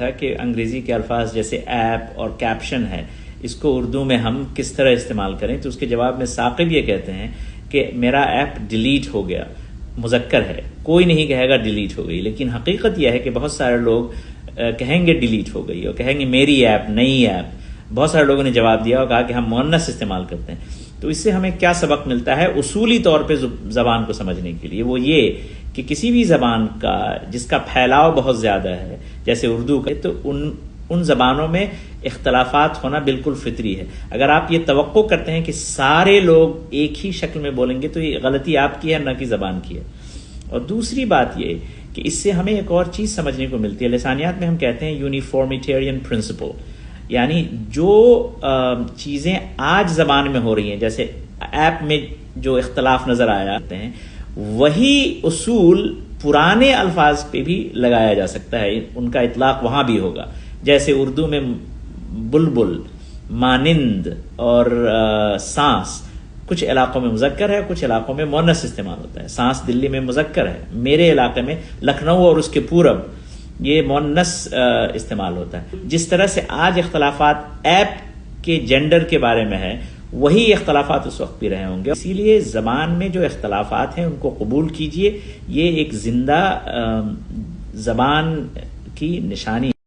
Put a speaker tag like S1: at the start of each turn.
S1: تھا کہ انگریزی کے الفاظ جیسے ایپ اور کیپشن ہے، اس کو اردو میں ہم کس طرح استعمال کریں، تو اس کے جواب میں ثاقب یہ کہتے ہیں کہ میرا ایپ ڈیلیٹ ہو گیا، مذکر ہے، کوئی نہیں کہے گا ڈیلیٹ ہو گئی، لیکن حقیقت یہ ہے کہ بہت سارے لوگ کہیں گے ڈیلیٹ ہو گئی اور کہیں گے میری ایپ، نئی ایپ۔ بہت سارے لوگوں نے جواب دیا اور کہا کہ ہم مؤنث استعمال کرتے ہیں۔ تو اس سے ہمیں کیا سبق ملتا ہے اصولی طور پہ زبان کو سمجھنے کے لیے؟ وہ یہ کہ کسی بھی زبان کا جس کا پھیلاؤ بہت زیادہ ہے جیسے اردو کا، تو ان زبانوں میں اختلافات ہونا بالکل فطری ہے۔ اگر آپ یہ توقع کرتے ہیں کہ سارے لوگ ایک ہی شکل میں بولیں گے تو یہ غلطی آپ کی ہے، نہ کہ زبان کی ہے۔ اور دوسری بات یہ کہ اس سے ہمیں ایک اور چیز سمجھنے کو ملتی ہے، لسانیات میں ہم کہتے ہیں یونیفارمیٹیرین پرنسپل، یعنی جو چیزیں آج زبان میں ہو رہی ہیں، جیسے ایپ میں جو اختلاف نظر آتے ہیں، وہی اصول پرانے الفاظ پہ بھی لگایا جا سکتا ہے، ان کا اطلاق وہاں بھی ہوگا۔ جیسے اردو میں بلبل، مانند اور سانس کچھ علاقوں میں مذکر ہے، کچھ علاقوں میں مؤنث استعمال ہوتا ہے۔ سانس دلی میں مذکر ہے، میرے علاقے میں لکھنؤ اور اس کے پورب یہ مؤنث استعمال ہوتا ہے۔ جس طرح سے آج اختلافات ایپ کے جینڈر کے بارے میں ہے، وہی اختلافات اس وقت بھی رہے ہوں گے۔ اسی لیے زبان میں جو اختلافات ہیں ان کو قبول کیجئے، یہ ایک زندہ زبان کی نشانی ہے۔